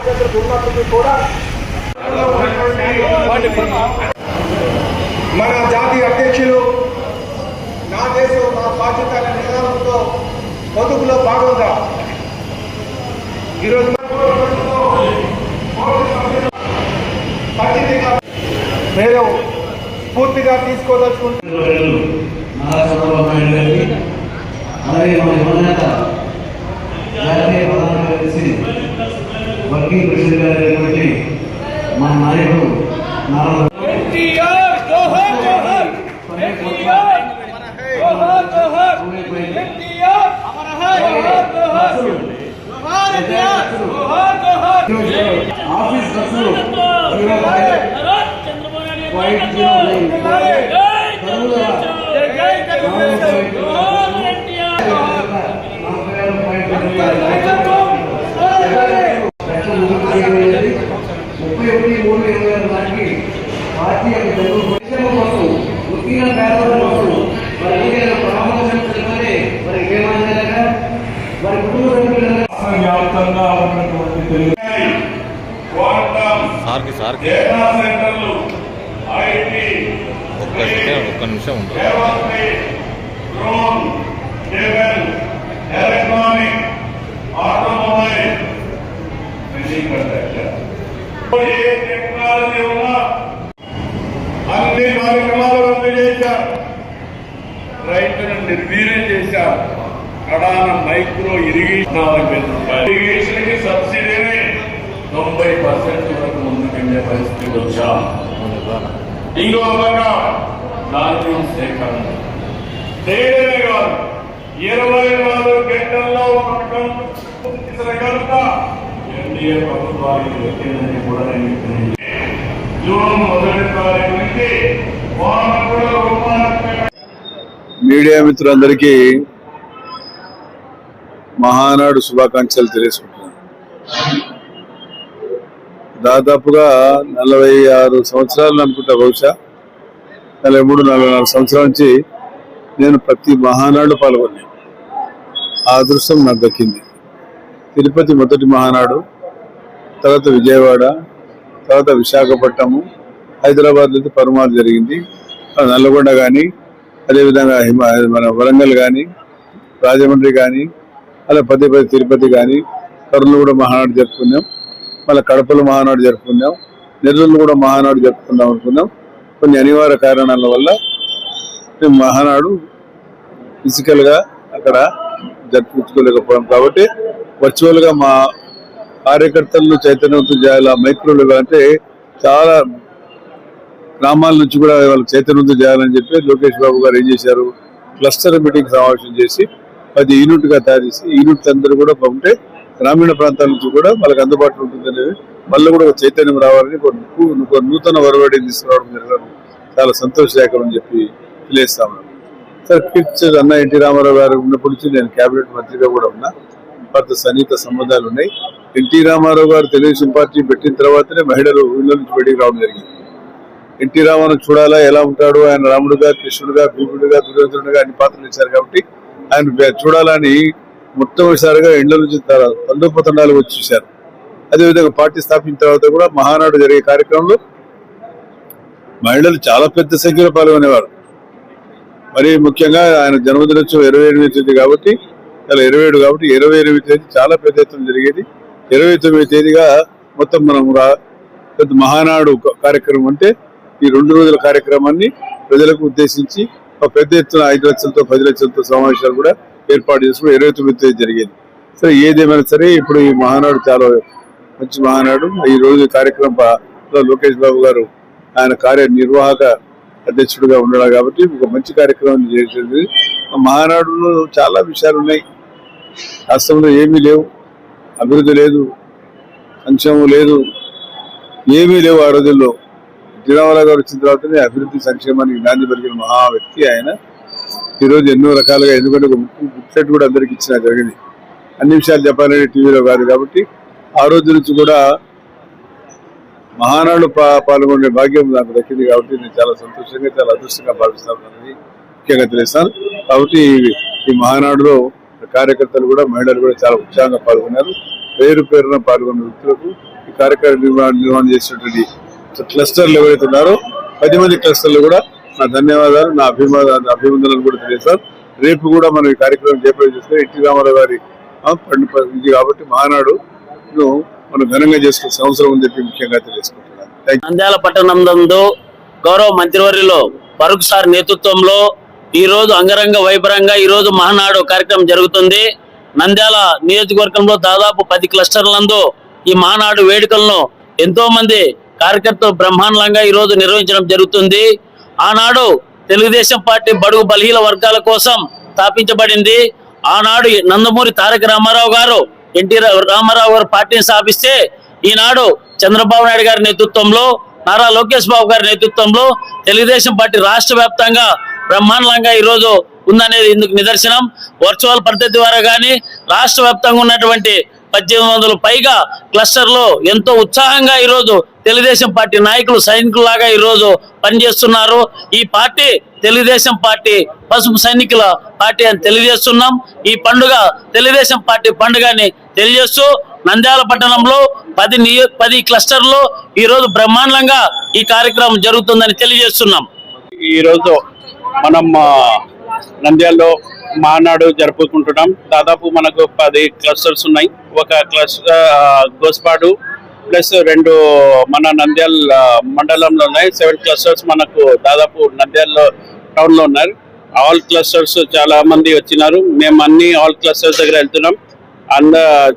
ఉన్నప్పటికీ కూడా మన జాతీయ అధ్యక్షులు నా దేశం నా బాధ్యత అనే నినాదంతో బతుకులో భాగంగా ఈరోజు మేము పూర్తిగా తీసుకోదలుచుకుంటున్నాం. అలాగే మన యువనేత జాతీయ ప్రధాన కార్యదర్శి వర్కింగ్ ప్రెసిడెంట్ గారైనటువంటి మన నాయకుడు నారా ఆఫీస్ బస్సులు పార్టీ కోసం ముఖ్యంగా పేదల కోసం వారి ఏమైనా వారి కుటుంబ సభ్యులుగా వ్యాప్తంగా ఉన్నటువంటి ఒక్క నిమిషం ఉంటుంది. ఎలక్ట్రానిక్ ఆటోమొబైల్ ఏ టెక్నాలజీ ఉన్నా అన్ని కార్యక్రమాలు రద్దు చేశారు. రైతులను నిర్వీర్యం చేశారు. కడాన మైక్రో ఇరిగేషన్ కి సబ్సిడీని 90% వరకు ముందుకెళ్లే పరిస్థితి వచ్చాం. ఇంకో విధంగా ధాన్యం సేకరణ తేడమే కాదు 24 గంటల్లో పథకం తీసుకురాగలుగుతా ఎన్డీఏ ప్రభుత్వానికి వచ్చిందని కూడా నేను జూన్ 1 తారీఖు నుంచి మీడియా మిత్రులందరికీ మహానాడు శుభాకాంక్షలు తెలియజేసుకుంటున్నాను. దాదాపుగా 46 సంవత్సరాలు అనుకుంటా, బహుశా 43-44 సంవత్సరాల నుంచి నేను ప్రతి మహానాడు పాల్గొన్నాను. ఆ అదృష్టం నాకు దక్కింది. తిరుపతి మొదటి మహానాడు, తర్వాత విజయవాడ, తర్వాత విశాఖపట్నము, హైదరాబాద్లో అయితే పరుమాలు జరిగింది, నల్లగొండ కానీ, అదేవిధంగా మన వరంగల్ కానీ, రాజమండ్రి కానీ, అలా పదే తిరుపతి కానీ, కర్నూలు కూడా మహానాడు జరుపుకున్నాం, మళ్ళీ కడపలో మహానాడు జరుపుకున్నాం, నెల్లూరులో కూడా మహానాడు జరుపుకుందాం అనుకున్నాం. కొన్ని అనివార్య కారణాల వల్ల మేము మహానాడు ఫిజికల్గా అక్కడ జరుపుకోలేకపోయాం. కాబట్టి వర్చువల్గా మా కార్యకర్తలను చైతన్యవంతం చేయాలి. మైక్రోలు అంటే చాలా గ్రామాల నుంచి కూడా వాళ్ళకి చైతన్యవంతం చేయాలని చెప్పి లోకేష్ బాబు గారు ఏం చేశారు, క్లస్టర్ మీటింగ్ సమావేశం చేసి 10 యూనిట్గా తయారు చేసి యూనిట్ అందరూ కూడా ఉంటే గ్రామీణ ప్రాంతాల నుంచి కూడా వాళ్ళకి అందుబాటులో ఉంటుందనేది మళ్ళీ కూడా చైతన్యం రావాలని కొన్ని నూతన వరవడిని తీసుకురావడం జరగడం చాలా సంతోషదాయకం అని చెప్పి తెలియజేస్తాము. సార్ అన్న ఎన్టీ రామారావు గారు ఉన్నప్పటి నుంచి నేను కేబినెట్ మంత్రిగా కూడా ఉన్నా, వారితో సన్నిహిత సంబంధాలు ఉన్నాయి. ఎన్టీ రామారావు గారు తెలుగుదేశం పార్టీ పెట్టిన తర్వాతనే మహిళలు ఊళ్ళ నుంచి బయటికి రావడం జరిగింది. ఎన్టీ రామారావు చూడాలా, ఎలా ఉంటాడు, ఆయన రాముడుగా, కృష్ణుడుగా, భీముడుగా, దుర్యోధనుడుగా అన్ని పాత్రలు ఇచ్చారు. కాబట్టి ఆయన చూడాలని మొట్టమొదటిసారిగా ఇండ్ల నుంచి తండోపతండాలు వచ్చి చూశారు. అదేవిధంగా పార్టీ స్థాపించిన తర్వాత కూడా మహానాడు జరిగే కార్యక్రమంలో మహిళలు చాలా పెద్ద సంఖ్యలో పాల్గొనేవారు. మరి ముఖ్యంగా ఆయన జన్మదినోత్సవం 28వ తేదీ కాబట్టి, 27 కాబట్టి 28వ తేదీ చాలా పెద్ద ఎత్తున జరిగేది. 29వ తేదీగా మొత్తం మనం పెద్ద మహానాడు కార్యక్రమం అంటే ఈ 2 రోజుల కార్యక్రమాన్ని ప్రజలకు ఉద్దేశించి పెద్ద ఎత్తున 5 లక్షలతో 10 లక్షలతో సమావేశాలు కూడా ఏర్పాటు చేసుకుని 29వ తేదీ జరిగేది. సరే, ఏదేమైనా సరే ఇప్పుడు ఈ మహానాడు చాలా మంచి మహానాడు. ఈ రోజు కార్యక్రమంలో లోకేష్ బాబు గారు ఆయన కార్యనిర్వాహక అధ్యక్షుడిగా ఉన్నాడు కాబట్టి ఒక మంచి కార్యక్రమం చేసేది. మహానాడులో చాలా విషయాలు ఉన్నాయి. రాష్ట్రంలో ఏమీ లేవు, అభివృద్ధి లేదు, సంక్షేమం లేదు, ఏమీ లేవు. ఆ రోజుల్లో రామారావు గారు వచ్చిన తర్వాతనే అభివృద్ధి సంక్షేమానికి నాంది పలికిన మహా వ్యక్తి ఆయన. ఈరోజు ఎన్నో రకాలుగా, ఎందుకంటే ఒక బుక్లెట్ కూడా అందరికి ఇచ్చిన జరిగింది. అన్ని విషయాలు చెప్పాలని టీవీలో కాదు కాబట్టి ఆ రోజు నుంచి కూడా మహానాడు పాల్గొనే భాగ్యం నాకు దక్కింది. కాబట్టి నేను చాలా సంతోషంగా, చాలా అదృష్టంగా భావిస్తాను ముఖ్యంగా తెలియస్తాను. కాబట్టి ఈ మహానాడులో కార్యకర్తలు కూడా, మహిళలు కూడా చాలా ఉత్సాహంగా పాల్గొన్నారు. పేరు పేరున పాల్గొన్న వ్యక్తులకు ఈ కార్యక్రమం నిర్వహణ చేసినటువంటి క్లస్టర్లు ఎవరైతే ఉన్నారో 10 మంది క్లస్టర్లు కూడా నా ధన్యవాదాలు, నా అభినందనలు కూడా తెలియజేస్తారు. రేపు కూడా మనం ఈ కార్యక్రమం చేపట్టి చేస్తే ఎన్టీ రామారావు గారి ఇది కాబట్టి మహానాడు మనం ఘనంగా చేసుకునే సంవత్సరం అని చెప్పి ముఖ్యంగా తెలియజేసుకుంటున్నాను. నంద్యాల పట్టణం నందు గౌరవ మంత్రివర్యులు ఫరూక్ సార్ నేతృత్వంలో ఈ రోజు అంగరంగ వైభవంగా ఈ రోజు మహానాడు కార్యక్రమం జరుగుతుంది. నంద్యాల నియోజకవర్గంలో దాదాపు 10 క్లస్టర్లందు ఈ మహానాడు వేడుకలను ఎంతో మంది కార్యకర్తలు బ్రహ్మాండంగా ఈ రోజు నిర్వహించడం జరుగుతుంది. ఆనాడు తెలుగుదేశం పార్టీ బడుగు బలహీన వర్గాల కోసం స్థాపించబడింది. ఆనాడు నందమూరి తారక రామారావు గారు ఎన్టీ రామారావు గారు పార్టీని స్థాపిస్తే ఈనాడు చంద్రబాబు నాయుడు గారి నేతృత్వంలో, నారా లోకేష్ బాబు గారి నేతృత్వంలో తెలుగుదేశం పార్టీ రాష్ట్ర వ్యాప్తంగా బ్రహ్మాండంగా ఈ రోజు ఉందనేది ఇందుకు నిదర్శనం. వర్చువల్ పద్ధతి ద్వారా కానీ రాష్ట్ర వ్యాప్తంగా ఉన్నటువంటి 1800 పైగా క్లస్టర్లో ఎంతో ఉత్సాహంగా ఈ రోజు తెలుగుదేశం పార్టీ నాయకులు సైనికులాగా ఈ రోజు పనిచేస్తున్నారు. ఈ పార్టీ తెలుగుదేశం పార్టీ పసుపు సైనికుల పార్టీ అని తెలియజేస్తున్నాం. ఈ పండుగ తెలుగుదేశం పార్టీ పండుగ అని తెలియజేస్తూ నంద్యాల పట్టణంలో 10 క్లస్టర్లో ఈ రోజు బ్రహ్మాండంగా ఈ కార్యక్రమం జరుగుతుందని తెలియజేస్తున్నాం. ఈ రోజు మనం నంద్యాలలో మహానాడు జరుపుకుంటున్నాం. దాదాపు మనకు 10 క్లస్టర్స్ ఉన్నాయి. ఒక క్లస్టర్ గోస్పాడు ప్లస్ 2 మన నంద్యాల మండలంలో ఉన్నాయి. 7 క్లస్టర్స్ మనకు దాదాపు నంద్యాల టౌన్ లో ఉన్నారు. ఆల్ క్లస్టర్స్ చాలా మంది వచ్చినారు. మేము అన్ని ఆల్ క్లస్టర్స్ దగ్గర వెళ్తున్నాం.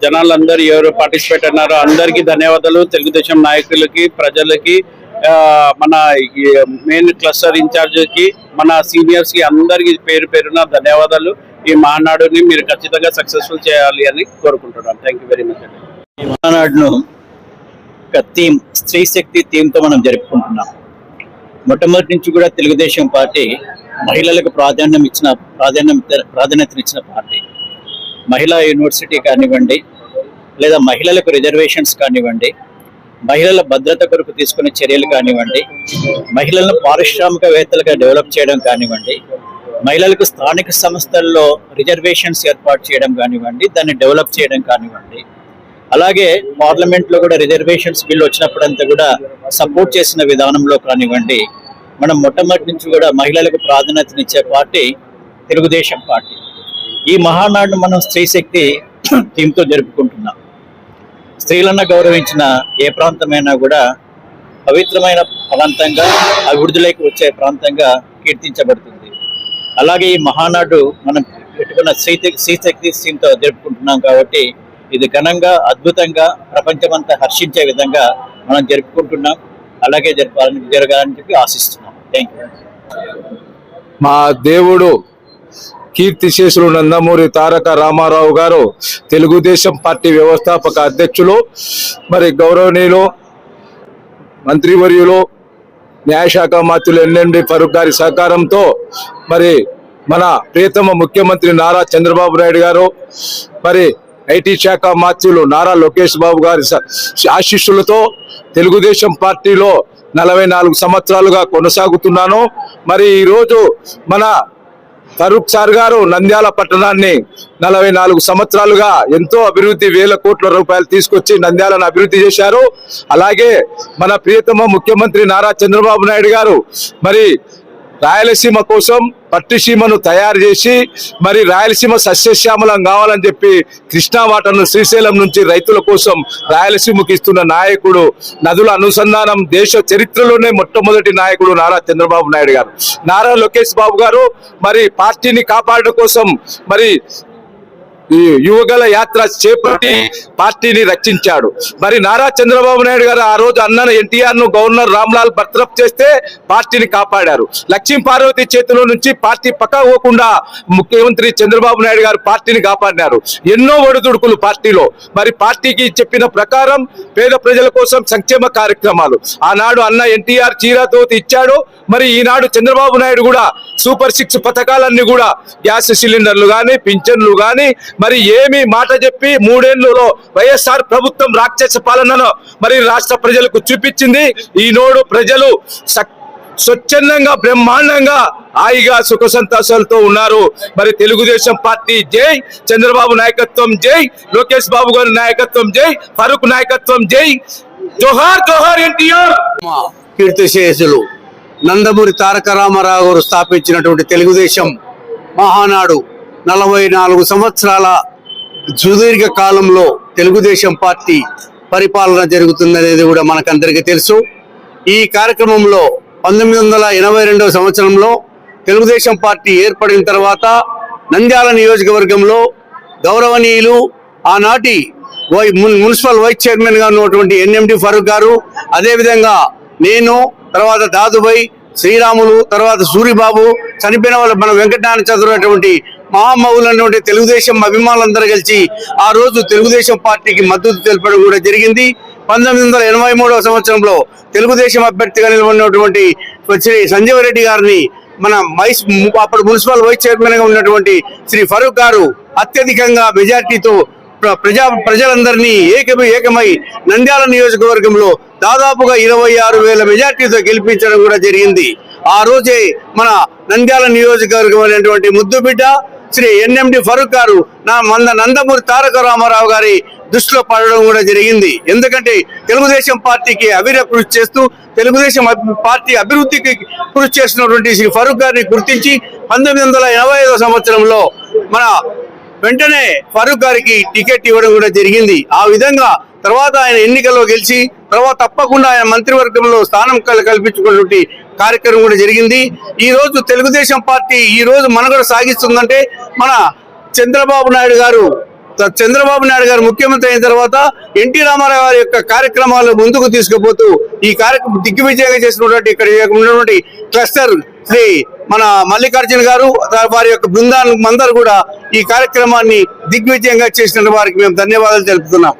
జనాలందరూ ఎవరు పార్టిసిపేట్ అన్నారో అందరికీ ధన్యవాదాలు. తెలుగుదేశం నాయకులకి, ప్రజలకి, మన మెయిన్ క్లస్టర్ ఇన్ఛార్జ్ కి, మన సీనియర్స్ కి అందరికి పేరు పేరున ధన్యవాదాలు. ఈ మహానాడుని మీరు ఖచ్చితంగా సక్సెస్ఫుల్ చేయాలి అని కోరుకుంటున్నాను. Thank you very much. ఈ మహానాడును ఒక థీమ్, స్త్రీ శక్తి థీమ్ తో మనం జరుపుకుంటున్నాం. మొట్టమొదటి నుంచి కూడా తెలుగుదేశం పార్టీ మహిళలకు ప్రాధాన్యతనిచ్చిన పార్టీ. మహిళా యూనివర్సిటీ కానివ్వండి, లేదా మహిళలకు రిజర్వేషన్స్ కానివ్వండి, మహిళల భద్రత కొరకు తీసుకునే చర్యలు కానివ్వండి, మహిళలను పారిశ్రామికవేత్తలుగా డెవలప్ చేయడం కానివ్వండి, మహిళలకు స్థానిక సంస్థల్లో రిజర్వేషన్స్ ఏర్పాటు చేయడం కానివ్వండి, దాన్ని డెవలప్ చేయడం కానివ్వండి, అలాగే పార్లమెంట్లో కూడా రిజర్వేషన్స్ బిల్ వచ్చినప్పుడంతా కూడా సపోర్ట్ చేసిన విధానంలో కానివ్వండి, మనం మొట్టమొదటి నుంచి కూడా మహిళలకు ప్రాధాన్యతనిచ్చే పార్టీ తెలుగుదేశం పార్టీ. ఈ మహానాడును మనం స్త్రీ శక్తి థీమ్తో జరుపుకుంటున్నాం. స్త్రీలను గౌరవించిన ఏ ప్రాంతమైనా కూడా పవిత్రమైన ప్రాంతంగా, అభివృద్ధిలోకి వచ్చే ప్రాంతంగా కీర్తించబడుతుంది. అలాగే ఈ మహానాడు మనం పెట్టుకున్న స్త్రీ శక్తి థీమ్తో జరుపుకుంటున్నాం కాబట్టి ఇది ఘనంగా, అద్భుతంగా, ప్రపంచమంతా హర్షించే విధంగా మనం జరుపుకుంటున్నాం. అలాగే జరగాలని చెప్పి ఆశిస్తున్నాం. Thank you. మా దేవుడు కీర్తిశేషులు నందమూరి తారక రామారావు గారు తెలుగుదేశం పార్టీ వ్యవస్థాపక అధ్యక్షులు, మరి గౌరవనీయులు మంత్రివర్యులు న్యాయశాఖ మంత్రులు ఎన్ఎండి ఫరూక్ గారి సహకారంతో, మరి మన ప్రియతమ ముఖ్యమంత్రి నారా చంద్రబాబు నాయుడు గారు, మరి ఐటీ శాఖ మంత్రులు నారా లోకేష్ బాబు గారి ఆశీస్సులతో తెలుగుదేశం పార్టీలో 44 సంవత్సరాలుగా కొనసాగుతున్నాను. మరి ఈరోజు మన ఫరూక్ సార్ గారు నంద్యాల పట్టణాన్ని 44 సంవత్సరాలుగా ఎంతో అభివృద్ధి, వేల కోట్ల రూపాయలు తీసుకొచ్చి నంద్యాలను అభివృద్ధి చేశారు. అలాగే మన ప్రియతమ ముఖ్యమంత్రి నారా చంద్రబాబు నాయుడు గారు మరి రాయలసీమ కోసం పట్టిసీమను తయారు చేసి, మరి రాయలసీమ సస్యశ్యామలం కావాలని చెప్పి కృష్ణా వాటర్ను శ్రీశైలం నుంచి రైతుల కోసం రాయలసీమకి ఇస్తున్న నాయకుడు, నదుల అనుసంధానం దేశ చరిత్రలోనే మొట్టమొదటి నాయకుడు నారా చంద్రబాబు నాయుడు గారు. నారా లోకేష్ బాబు గారు మరి పార్టీని కాపాడడం కోసం మరి ఈ యువగల యాత్ర చేపట్టి పార్టీని రక్షించాడు. మరి నారా చంద్రబాబు నాయుడు గారు ఆ రోజు అన్న ఎన్టీఆర్ ను గవర్నర్ రామ్లాల్ బర్తరఫ్ చేస్తే పార్టీని కాపాడారు. లక్ష్మీ పార్వతి చేతిలో నుంచి పార్టీ పక్క పోకుండా ముఖ్యమంత్రి చంద్రబాబు నాయుడు గారు పార్టీని కాపాడినారు. ఎన్నో ఒడిదుడుకులు పార్టీలో. మరి పార్టీకి చెప్పిన ప్రకారం పేద ప్రజల కోసం సంక్షేమ కార్యక్రమాలు ఆనాడు అన్న ఎన్టీఆర్ చీరతోతి ఇచ్చాడు. మరి ఈనాడు చంద్రబాబు నాయుడు కూడా సూపర్ 6 పథకాలన్నీ కూడా గ్యాస్ సిలిండర్లు కానీ, పింఛన్లు కానీ, మరి ఏమి మాట చెప్పి 3 ఏళ్లలో వైఎస్ఆర్ ప్రభుత్వం రాక్షస పాలనను మరి రాష్ట్ర ప్రజలకు చూపించింది. ఈనాడు ప్రజలు స్వచ్ఛందంగా బ్రహ్మాండంగా హాయిగా సుఖ సంతోషాలతో ఉన్నారు. మరి తెలుగుదేశం పార్టీ జై, చంద్రబాబు నాయకత్వం జై, లోకేష్ బాబు గారి నాయకత్వం జై, ఫరూక్ నాయకత్వం జై, జోహార్ జోహార్ ఎన్టీఆర్. కీర్తిశేషులు నందమూరి తారక రామారావు గారు స్థాపించినటువంటి తెలుగుదేశం మహానాడు 44 సంవత్సరాల సుదీర్ఘ కాలంలో తెలుగుదేశం పార్టీ పరిపాలన జరుగుతుందనేది కూడా మనకందరికీ తెలుసు. ఈ కార్యక్రమంలో 1982 సంవత్సరంలో తెలుగుదేశం పార్టీ ఏర్పడిన తర్వాత నంద్యాల నియోజకవర్గంలో గౌరవనీయులు ఆనాటి మున్సిపల్ వైస్ చైర్మన్ గా ఉన్నటువంటి ఎన్ఎండి ఫరూక్ గారు, అదేవిధంగా నేను, తర్వాత దాదుభాయ్, శ్రీరాములు, తర్వాత సూరిబాబు, చనిపోయిన వాళ్ళు మన వెంకటనారాయణ చదువునటువంటి మహామహులైనటువంటి తెలుగుదేశం అభిమానులందరూ కలిసి ఆ రోజు తెలుగుదేశం పార్టీకి మద్దతు తెలపడం కూడా జరిగింది. 1983 సంవత్సరంలో తెలుగుదేశం అభ్యర్థిగా నిలబడినటువంటి శ్రీ సంజీవ్ రెడ్డి గారిని మన అప్పుడు మున్సిపల్ వైస్ చైర్మన్ గా ఉన్నటువంటి శ్రీ ఫరూక్ గారు అత్యధికంగా మెజార్టీతో ప్రజలందరినీ ఏకమై నంద్యాల నియోజకవర్గంలో దాదాపుగా 26,000 మెజార్టీతో గెలిపించడం కూడా జరిగింది. ఆ రోజే మన నంద్యాల నియోజకవర్గం అనేటువంటి ముద్దుబిడ్డ శ్రీ ఎన్ఎండి ఫరూక్ గారు నందమూరి తారక రామారావు గారి దృష్టిలో పడడం కూడా జరిగింది. ఎందుకంటే తెలుగుదేశం పార్టీకి కృషి చేస్తూ తెలుగుదేశం పార్టీ అభివృద్ధికి కృషి చేస్తున్నటువంటి శ్రీ ఫరూక్ గారిని గుర్తించి 1985 సంవత్సరంలో మన వెంటనే ఫరూక్ గారికి టికెట్ ఇవ్వడం కూడా జరిగింది. ఆ విధంగా తర్వాత ఆయన ఎన్నికల్లో గెలిచి తర్వాత తప్పకుండా ఆయన మంత్రివర్గంలో స్థానం కల్పించుకున్నటువంటి కార్యక్రమం కూడా జరిగింది. ఈ రోజు తెలుగుదేశం పార్టీ ఈ రోజు మనుగడ సాగిస్తుందంటే మన చంద్రబాబు నాయుడు గారు ముఖ్యమంత్రి అయిన తర్వాత ఎన్టీ రామారావు గారి యొక్క కార్యక్రమాలు ముందుకు తీసుకుపోతూ ఈ కార్యక్రమం దిగ్విజయంగా చేసినటువంటి ఇక్కడ ఉన్నటువంటి క్లస్టర్ శ్రీ మన మల్లికార్జున గారు వారి యొక్క బృందాన్ని అందరూ కూడా ఈ కార్యక్రమాన్ని దిగ్విజయంగా చేసిన వారికి మేము ధన్యవాదాలు తెలుపుతున్నాం.